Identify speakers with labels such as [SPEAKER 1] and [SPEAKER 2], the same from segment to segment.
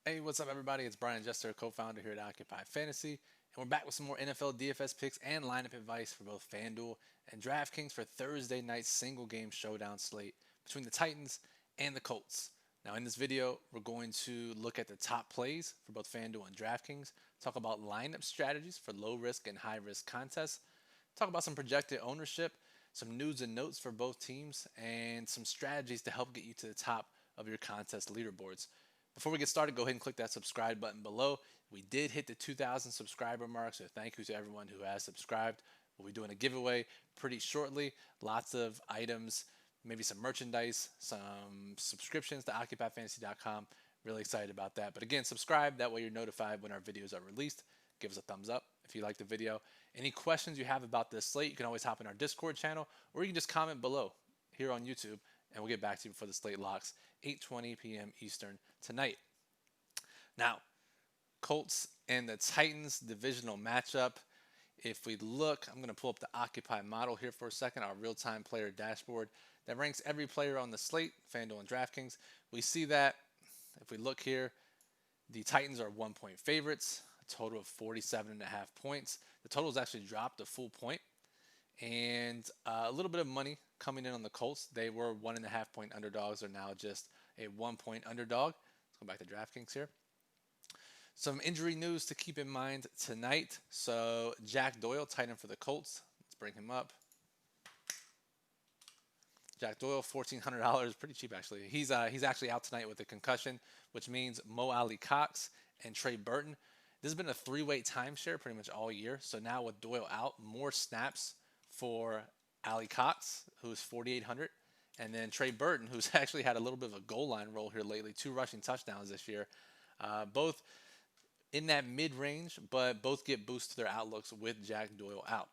[SPEAKER 1] Hey, what's up, everybody? It's Brian Jester, co-founder here at Occupy Fantasy, and we're back with some more NFL DFS picks and lineup advice for both FanDuel and DraftKings for Thursday night single-game showdown slate between the Titans and the Colts. Now, in this video, we're going to look at the top plays for both FanDuel and DraftKings, talk about lineup strategies for low-risk and high-risk contests, talk about some projected ownership, some news and notes for both teams, and some strategies to help get you to the top of your contest leaderboards. Before we get started, go ahead and click that subscribe button below. We did hit the 2,000 subscriber mark, so thank you to everyone who has subscribed. We'll be doing a giveaway pretty shortly. Lots of items, maybe some merchandise, some subscriptions to OccupyFantasy.com. Really excited about that. But again, subscribe. That way you're notified when our videos are released. Give us a thumbs up if you like the video. Any questions you have about this slate, you can always hop in our Discord channel, or you can just comment below here on YouTube, and we'll get back to you before the slate locks, 8:20 p.m. Eastern tonight. Now, Colts and the Titans divisional matchup. If we look, I'm going to pull up the Occupy model here for a second, our real-time player dashboard that ranks every player on the slate, FanDuel and DraftKings. We see that if we look here, the Titans are 1-point favorites, a total of 47.5 points. The total has actually dropped a full point, and a little bit of money coming in on the Colts. They were 1.5-point underdogs. They're now just a 1-point underdog. Let's go back to DraftKings here. Some injury news to keep in mind tonight. So Jack Doyle, tight end for the Colts. Let's bring him up. Jack Doyle, $1,400, pretty cheap actually. He's actually out tonight with a concussion, which means Mo Ali Cox and Trey Burton. This has been a three-way timeshare pretty much all year. So now with Doyle out, more snaps for Ali Cox, who's 4,800, and then Trey Burton, who's actually had a little bit of a goal line role here lately, 2 rushing touchdowns this year. Both in that mid-range, but both get boosts to their outlooks with Jack Doyle out.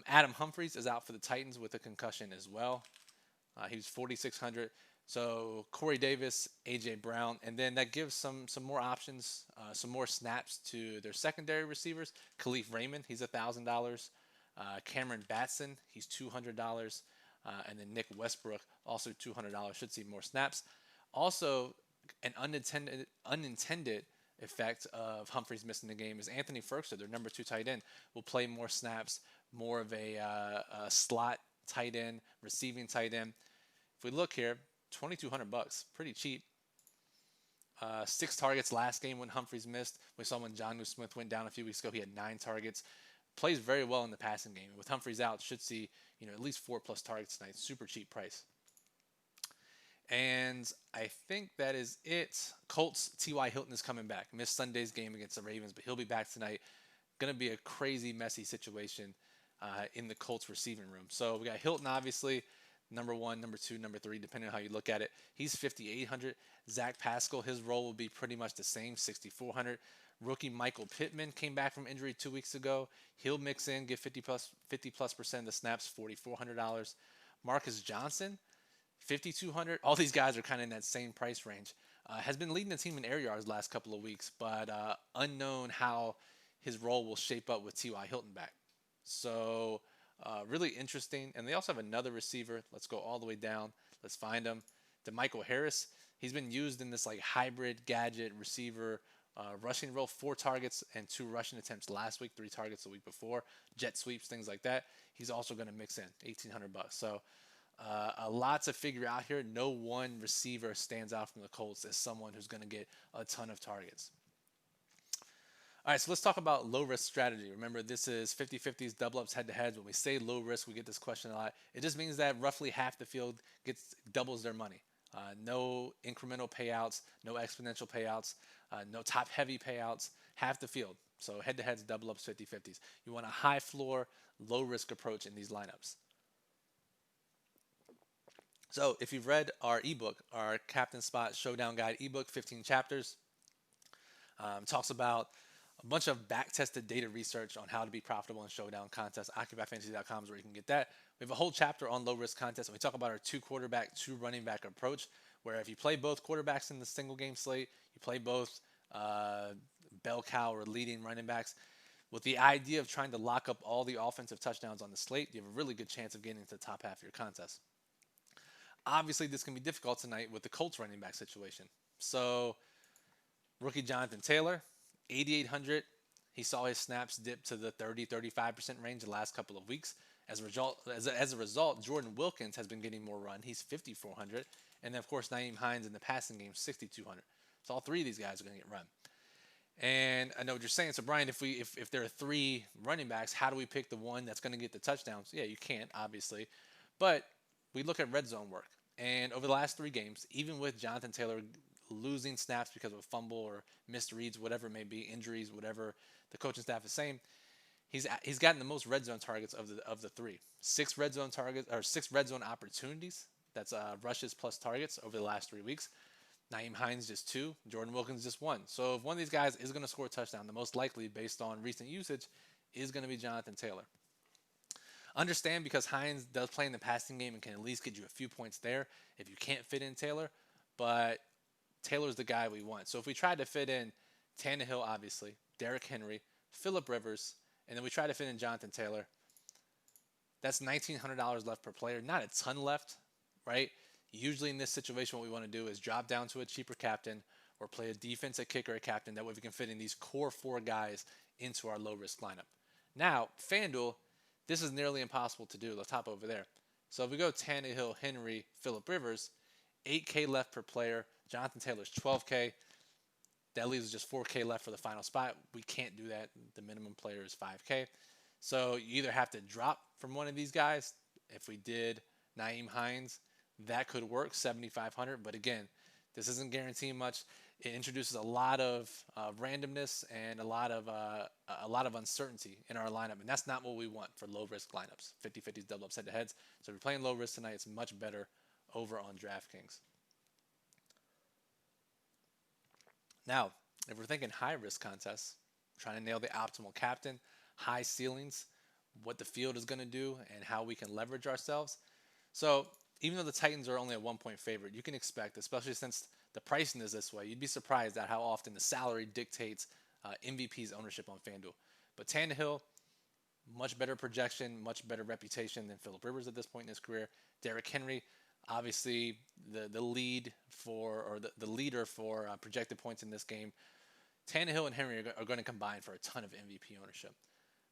[SPEAKER 1] Adam Humphries is out for the Titans with a concussion as well. He was 4,600. So Corey Davis, A.J. Brown, and then that gives some more options, some more snaps to their secondary receivers. Khalif Raymond, he's $1,000. Cameron Batson, he's $200. And then Nick Westbrook, also $200, should see more snaps. Also, an unintended effect of Humphries missing the game is Anthony Ferguson, their number 2 tight end, will play more snaps, more of a slot tight end, receiving tight end. If we look here, $2,200, pretty cheap. 6 targets last game when Humphries missed. We saw when Jonnu Smith went down a few weeks ago, he had 9 targets. Plays very well in the passing game. With Humphries out, should see at least 4+ targets tonight. Super cheap price. And I think that is it. Colts, T.Y. Hilton is coming back. Missed Sunday's game against the Ravens, but he'll be back tonight. Going to be a crazy, messy situation in the Colts receiving room. So we got Hilton, obviously, number 1, number 2, number 3, depending on how you look at it. He's 5,800. Zac Pascal, his role will be pretty much the same, 6,400. Rookie Michael Pittman came back from injury 2 weeks ago. He'll mix in, get 50+% of the snaps, $4,400. Marcus Johnson, 5,200. All these guys are kind of in that same price range. Has been leading the team in air yards last couple of weeks, but unknown how his role will shape up with T.Y. Hilton back. So really interesting. And they also have another receiver. Let's go all the way down. Let's find him. DeMichael Harris. He's been used in this like hybrid gadget receiver rushing role, 4 targets and 2 rushing attempts last week, 3 targets the week before, jet sweeps, things like that. He's also going to mix in $1,800. So a lot to figure out here. No one receiver stands out from the Colts as someone who's going to get a ton of targets. All right, so let's talk about low-risk strategy. Remember, this is 50-50s, double-ups, head-to-heads. When we say low-risk, we get this question a lot. It just means that roughly half the field doubles their money. No incremental payouts, no exponential payouts, no top-heavy payouts, half the field. So head-to-heads, double-ups, 50-50s. You want a high-floor, low-risk approach in these lineups. So if you've read our ebook, our Captain Spot Showdown Guide ebook, 15 chapters, talks about a bunch of back-tested data research on how to be profitable in showdown contests. OccupyFantasy.com is where you can get that. We have a whole chapter on low-risk contests, and we talk about our 2-quarterback, 2-running-back approach, where if you play both quarterbacks in the single-game slate, you play both bell cow or leading running backs, with the idea of trying to lock up all the offensive touchdowns on the slate, you have a really good chance of getting into the top half of your contest. Obviously, this can be difficult tonight with the Colts running back situation. So Rookie Jonathan Taylor, 8,800. He saw his snaps dip to the 30-35% range the last couple of weeks. As a result, Jordan Wilkins has been getting more run. He's 5,400. And then, of course, Nyheim Hines in the passing game, 6,200. So all three of these guys are going to get run. And I know what you're saying. So Brian, if there are three running backs, how do we pick the one that's going to get the touchdowns? Yeah, you can't, obviously. But we look at red zone work. And over the last three games, even with Jonathan Taylor losing snaps because of a fumble or missed reads, whatever it may be, injuries, whatever the coaching staff is saying, he's gotten the most red zone targets of the three. Six red zone targets or six red zone opportunities. That's rushes plus targets over the last 3 weeks. Nyheim Hines just two. Jordan Wilkins just one. So if one of these guys is going to score a touchdown, the most likely based on recent usage is going to be Jonathan Taylor. Understand because Hines does play in the passing game and can at least get you a few points there if you can't fit in Taylor. But Taylor's the guy we want. So if we tried to fit in Tannehill, obviously, Derrick Henry, Phillip Rivers, and then we try to fit in Jonathan Taylor, that's $1,900 left per player. Not a ton left, right? Usually in this situation, what we want to do is drop down to a cheaper captain or play a defensive kicker at captain. That way we can fit in these core four guys into our low-risk lineup. Now, FanDuel, this is nearly impossible to do. Let's hop over there. So if we go Tannehill, Henry, Phillip Rivers, 8K left per player. Jonathan Taylor's 12K. That leaves just 4K left for the final spot. We can't do that. The minimum player is 5K. So you either have to drop from one of these guys. If we did Nyheim Hines, that could work, 7,500. But again, this isn't guaranteeing much. It introduces a lot of randomness and a lot of uncertainty in our lineup, and that's not what we want for low-risk lineups. 50-50s, double ups, head-to-heads. So if you're playing low-risk tonight, it's much better over on DraftKings. Now, if we're thinking high-risk contests, trying to nail the optimal captain, high ceilings, what the field is going to do, and how we can leverage ourselves. So even though the Titans are only a 1-point favorite, you can expect, especially since the pricing is this way, you'd be surprised at how often the salary dictates MVP's ownership on FanDuel. But Tannehill, much better projection, much better reputation than Phillip Rivers at this point in his career. Derrick Henry, obviously the leader for projected points in this game. Tannehill and Henry are going to combine for a ton of MVP ownership.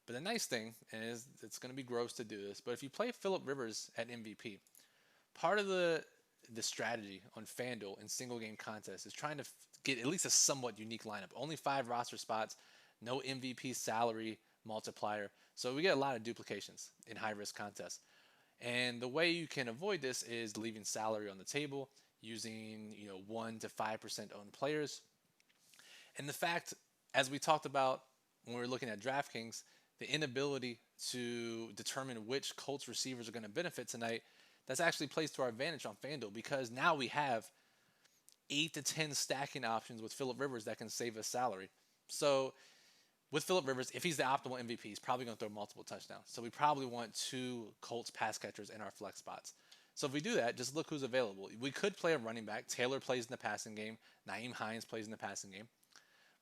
[SPEAKER 1] But the nice thing is it's going to be gross to do this, but if you play Phillip Rivers at MVP, part of the strategy on FanDuel in single game contests is trying to get at least a somewhat unique lineup. Only 5 roster spots, no MVP salary multiplier. So we get a lot of duplications in high risk contests. And the way you can avoid this is leaving salary on the table, using 1 to 5% owned players. And the fact, as we talked about when we were looking at DraftKings, the inability to determine which Colts receivers are going to benefit tonight, that's actually plays to our advantage on FanDuel because now we have 8 to 10 stacking options with Phillip Rivers that can save us salary. So with Phillip Rivers, if he's the optimal MVP, he's probably going to throw multiple touchdowns. So we probably want 2 Colts pass catchers in our flex spots. So if we do that, just look who's available. We could play a running back. Taylor plays in the passing game. Nyheim Hines plays in the passing game.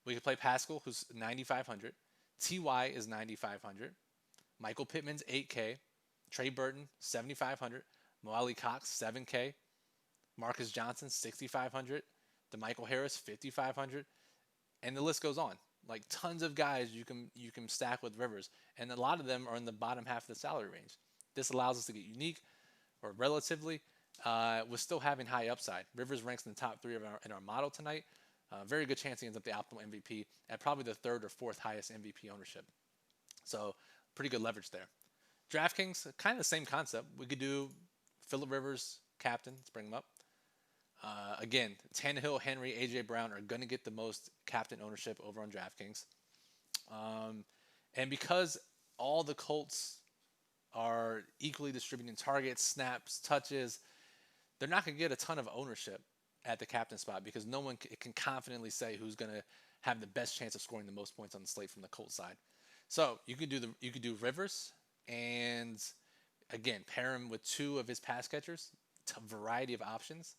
[SPEAKER 1] We could play Pascal, who's 9,500. T.Y. is 9,500. Michael Pittman's 8K. Trey Burton, 7,500. Mo Ali Cox, 7K. Marcus Johnson, 6,500. DeMichael Harris, 5,500. And the list goes on. Like tons of guys you can stack with Rivers. And a lot of them are in the bottom half of the salary range. This allows us to get unique or relatively with still having high upside. Rivers ranks in the top 3 in our model tonight. Very good chance he ends up the optimal MVP at probably the 3rd or 4th highest MVP ownership. So pretty good leverage there. DraftKings, kind of the same concept. We could do Phillip Rivers, captain. Let's bring him up. Again, Tannehill, Henry, A.J. Brown are going to get the most captain ownership over on DraftKings. And because all the Colts are equally distributing targets, snaps, touches, they're not going to get a ton of ownership at the captain spot because no one can confidently say who's going to have the best chance of scoring the most points on the slate from the Colts side. So you could do Rivers and again pair him with 2 of his pass catchers, a variety of options.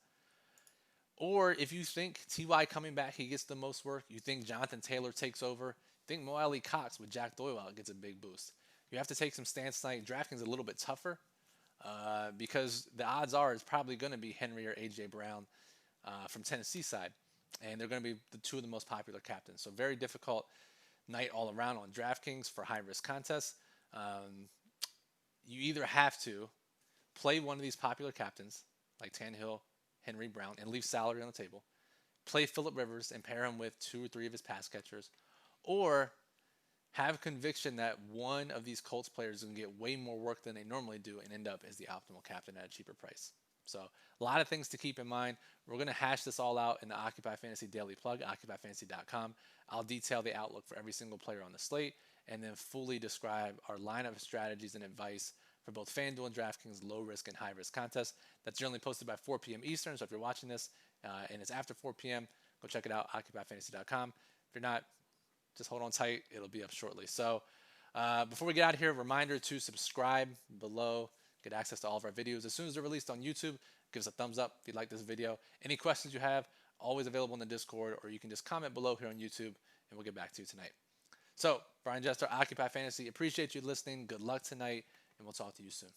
[SPEAKER 1] Or if you think T.Y. coming back, he gets the most work. You think Jonathan Taylor takes over. Think Mo Ali Cox with Jack Doyle out gets a big boost. You have to take some stance tonight. DraftKings is a little bit tougher because the odds are it's probably going to be Henry or A.J. Brown from Tennessee side. and they're going to be the two of the most popular captains. So very difficult night all around on DraftKings for high-risk contests. You either have to play one of these popular captains, like Tannehill, Henry, Brown, and leave salary on the table, play Phillip Rivers and pair him with 2 or 3 of his pass catchers, or have conviction that one of these Colts players is going to get way more work than they normally do and end up as the optimal captain at a cheaper price. So a lot of things to keep in mind. We're going to hash this all out in the Occupy Fantasy Daily Plug, occupyfantasy.com. I'll detail the outlook for every single player on the slate and then fully describe our lineup of strategies and advice for both FanDuel and DraftKings low risk and high risk contests. That's generally posted by 4 p.m. Eastern. So if you're watching this and it's after 4 p.m., go check it out, occupyfantasy.com. If you're not, just hold on tight. It'll be up shortly. So before we get out of here, reminder to subscribe below. Get access to all of our videos. As soon as they're released on YouTube, give us a thumbs up if you like this video. Any questions you have, always available in the Discord, or you can just comment below here on YouTube, and we'll get back to you tonight. So, Brian Jester, Occupy Fantasy. Appreciate you listening. Good luck tonight, and we'll talk to you soon.